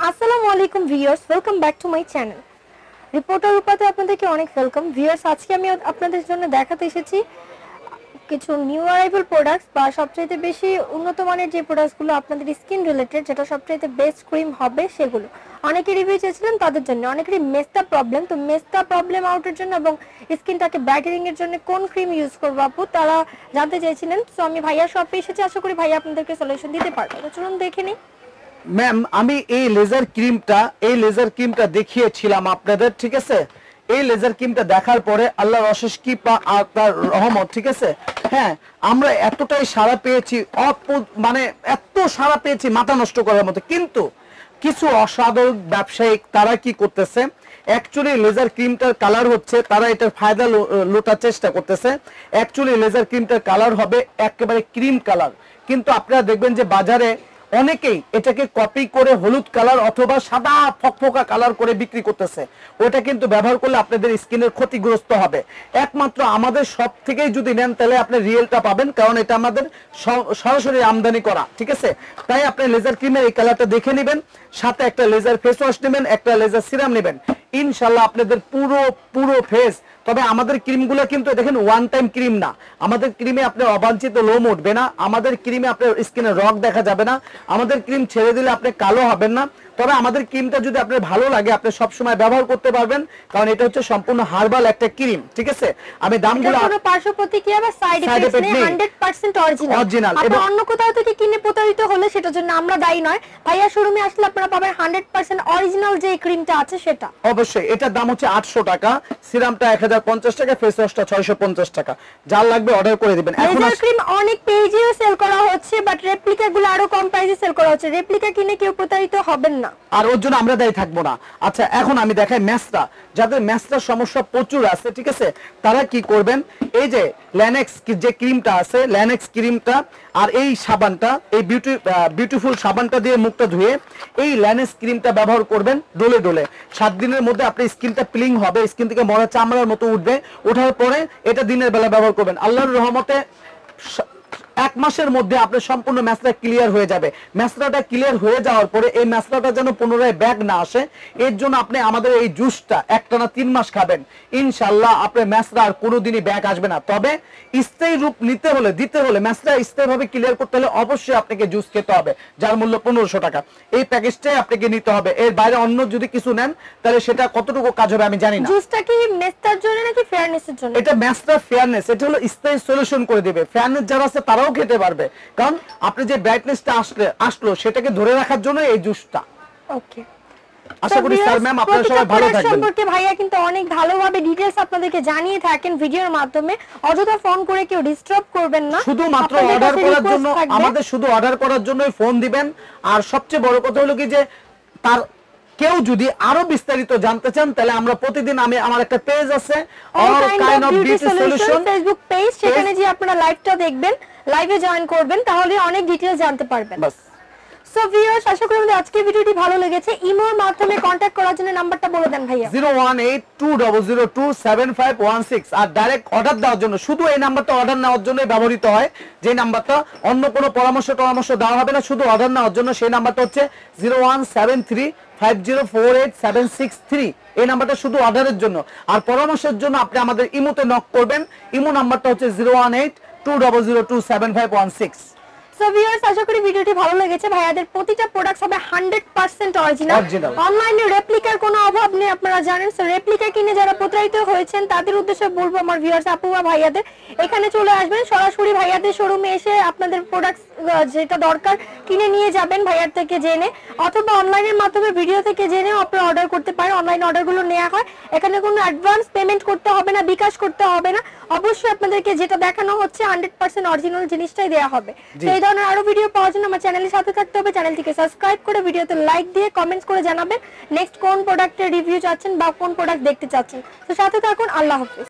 আসসালামু আলাইকুম viewers, welcome back to my channel. Reporter রূপাতে আপনাদেরকে অনেক ওয়েলকাম। ভিউয়ার্স, আজকে আমি আপনাদের জন্য দেখাতে এসেছি কিছু নিউ অ্যারাইভাল প্রোডাক্টস বা সবচাইতে বেশি উন্নত মানের যে প্রোডাক্টসগুলো আপনাদের স্কিন রিলেটেড, যেটা সবচাইতে বেস্ট ক্রিম হবে সেগুলো। অনেকে রিভিউ চেয়েছিলেন তাদের জন্য, অনেকেরই মেস্তা প্রবলেম, তো মেস্তা প্রবলেম আউটের জন্য এবং স্কিনটাকে ব্রাইটেনিং এর জন্য কোন ক্রিম ইউজ করবো আপু তারা জানতে চাইছিলেন। তো আমি ভাইয়ার শপে এসেছি, আশা করি ভাইয়া আপনাদেরকে সলিউশন দিতে পারবে। তো চলুন দেখে নিই। ম্যাম, আমি এই লেজার ক্রিমটা দেখিয়েছিলাম আপনাদের, ঠিক আছে? এই লেজার ক্রিমটা দেখার পরে আল্লাহর অশেষ কৃপা আর তার রহমত, ঠিক আছে? হ্যাঁ, আমরা এতটাই সাড়া পেয়েছি, মানে এত সাড়া পেয়েছি মাথা নষ্ট করার মতো। কিন্তু কিছু অসাধু ব্যবসায়িক তারা কি করতেছে, অ্যাকচুয়ালি লেজার ক্রিমটার কালার হচ্ছে, তারা এটার ফায়দা লোটার চেষ্টা করতেছে। অ্যাকচুয়ালি লেজার ক্রিমটার কালার হবে একেবারে ক্রিম কালার, কিন্তু আপনারা দেখবেন যে বাজারে অনেকেই এটাকে কপি করে হলুদ কালার অথবা সাদা ফকফকা কালার করে বিক্রি করতেছে। ওটা কিন্তু ব্যবহার করলে আপনাদের স্কিনের ক্ষতিগ্রস্ত হবে। একমাত্র আমাদের সব থেকেই যদি নেন তাহলে আপনি রিয়েলটা পাবেন, কারণ এটা আমাদের সরাসরি আমদানি করা, ঠিক আছে? তাই আপনি লেজার ক্রিমের এই কালারটা দেখে নেবেন, সাথে একটা লেজার ফেস ওয়াশ নেবেন, একটা লেজার সিরাম নেবেন। ইনশাল্লাহ আপনাদের পুরো ফেস, তবে আমাদের ক্রিমগুলো কিন্তু দেখেন ওয়ান টাইম ক্রিম না। আমাদের ক্রিমে আপনার অবাঞ্ছিত লোম উঠবে না, আমাদের ক্রিমে আপনার স্কিনে রগ দেখা যাবে না, আমাদের ক্রিম ছেড়ে দিলে আপনি কালো হবেন না। তবে আমাদের ক্রিমটা যদি আপনার ভালো লাগে আপনি সব সময় ব্যবহার করতে পারবেন, কারণ এটা হচ্ছে সম্পূর্ণ হার্বাল একটা ক্রিম, ঠিক আছে? আমি দামগুলো কোনো পার্শ্ব প্রতিক্রিয়া বা সাইড এফেক্টস নেই, 100% অরিজিনাল। আপনি অন্য কোথাও থেকে কিনে প্রতারিত হলে সেটার জন্য আমরা দায়ী নয়। ভাইয়া শোরুমে আসলে আপনারা পাবেন 100% অরিজিনাল যে ক্রিমটা আছে সেটা। অবশ্যই এটার দাম হচ্ছে 800 টাকা, সিরামটা 1050 টাকা, ফেস ওয়াশটা 650 টাকা। যার লাগবে অর্ডার করে দিবেন। এখন লেজার ক্রিম অনেক পেজেও সেল করা হচ্ছে, বাট রেপ্লিকা গুলো আরো কম প্রাইসে সেল করা হচ্ছে। রেপ্লিকা কিনে কেউ প্রতারিত হবেন না, আর ওর জন্য আমরা দায়ী থাকবো না। আচ্ছা, এখন আমি দেখাই ম্যাসরা, যাদের ম্যাসরার সমস্যা প্রচুর আছে, ঠিক আছে? তারা কি করবেন, এই যে ল্যানেক্স যে ক্রিমটা আছে, ল্যানেক্স ক্রিমটা আর এই সাবানটা, এই বিউটিফুল সাবানটা দিয়ে মুখটা ধুয়ে এই ল্যানেক্স ক্রিমটা ব্যবহার করবেন ডোলে ডোলে। 7 দিনের মধ্যে আপনার স্কিনটা পিলিং হবে, স্কিন থেকে মরা চামড়ার মতো উঠবে। ওঠার পরে এটা দিনের বেলা ব্যবহার করবেন। আল্লাহর রহমতে 1 মাসের মধ্যে আপনার সম্পূর্ণ ম্যাসরা ক্লিয়ার হয়ে যাবে। ম্যাসরাটা ক্লিয়ার হয়ে যাওয়ার পরে এই ম্যাসরাটা যেন পুনরায় ব্যাগ না আসে, এর জন্য আপনি আমাদের এই জুসটা একটানা 3 মাস খাবেন। ইনশাআল্লাহ আপনার ম্যাসরা আর কোনোদিনই ব্যাগ আসবে না। তবে স্থায়ী রূপ দিতে হলে ম্যাসরা স্থায়ীভাবে ক্লিয়ার করতে হলে অবশ্যই আপনাকে জুস খেতে হবে, যার মূল্য 1500 টাকা। এই প্যাকেজটাই আপনাকে নিতে হবে, এর বাইরে অন্য যদি কিছু নেন তাহলে সেটা কতটুকু কাজ হবে আমি জানি না। জুসটা কি মেস্তার জন্য নাকি ফেয়ারনেসের জন্য? এটা ম্যাসরা ফেয়ারনেস, এটা হলো স্থায়ী সলিউশন করে দিবে। ফেয়ারনেস যারা আছে তারাও খেতে পারবে, কারণ আপনি যে ব্রাইটনেসটা আসলো সেটাকে ধরে রাখার জন্য এই জুসটা। ওকে, আশা করি স্যার ম্যাম আপনারা সবাই ভালো থাকবেন। সম্পর্কে ভাইয়া কিন্তু অনেক ভালোভাবে ডিটেইলস আপনাদেরকে জানিয়ে থাকেন ভিডিওর মাধ্যমে। অযথা ফোন করে কেউ ডিস্টার্ব করবেন না, শুধুমাত্র অর্ডার করার জন্য আমাদের শুধু অর্ডার করার জন্যই ফোন দিবেন। আর সবচেয়ে বড় কথা হলো কি যে তার কেউ যদি আরো বিস্তারিত জানতে চান তাহলে আমরা প্রতিদিন আমার একটা পেজ আছে, all kind of beauty solution Facebook page, সেখানে যে আপনারা লাইভটা দেখবেন, লাইভে জয়েন করবেন, তাহলে অনেক ডিটেইলস জানতে পারবেন। বাস। সো ভিউয়ার্স, আশা করি আমাদের আজকের ভিডিওটি ভালো লেগেছে। ইমোর মাধ্যমে কন্টাক্ট করার জন্য নাম্বারটা বলে দেন ভাইয়া। 01820027516। আর ডাইরেক্ট অর্ডার দেওয়ার জন্য শুধু এই নাম্বারটা অর্ডার নেওয়ার জন্যই ব্যবহৃত হয়, যে নাম্বারটা অন্য কোনো পরামর্শ দেওয়া হবে না, শুধু অর্ডার নেওয়ার জন্য। সেই নাম্বারটা হচ্ছে 01735048763। এই নাম্বারটা শুধু অর্ডারের জন্য। আর পরামর্শের জন্য আপনি আমাদের ইমোতে নক করবেন। ইমো নাম্বারটা হচ্ছে 01820027516। সো ভিউয়ার্স, আশা করি ভিডিওটি ভালো লেগেছে। ভাইয়াদের প্রতিটা প্রোডাক্টস হবে 100% অরিজিনাল। অনলাইনে রেপ্লিকার কোনো অভাব নেই, আপনারা জানেন। সো রেপ্লিকা কিনে যারা প্রতারিত হয়েছেন তাদের উদ্দেশ্যে বলবো আমার ভিউয়ার্স আপুরা ভাইয়াদের এখানে চলে আসবেন, সরাসরি ভাইয়াদের শোরুমে এসে আপনাদের প্রোডাক্টস যেটা দরকার কিনে নিয়ে যাবেন ভাইয়ার থেকে জেনে, অথবা অনলাইনের মাধ্যমে ভিডিও থেকে জেনেও আপনারা অর্ডার করতে পারেন। অনলাইন অর্ডারগুলো নেওয়া হয়, এখানে কোনো অ্যাডভান্স পেমেন্ট করতে হবে না, বিকাশ করতে হবে না। অবশ্যই আপনাদেরকে যেটা দেখানো হচ্ছে 100% অরিজিনাল জিনিসটাই দেওয়া হবে। এই ধরনের আরো ভিডিও পাওয়ার জন্য আমার চ্যানেলের সাথে থাকতে হবে। চ্যানেলটিকে সাবস্ক্রাইব করে ভিডিওতে লাইক দিয়ে কমেন্টস করে জানাবেন নেক্সট কোন প্রোডাক্টের রিভিউ চাচ্ছেন বা কোন প্রোডাক্ট দেখতে চাচ্ছেন। তো সাথে থাকুন। আল্লাহ হাফেজ।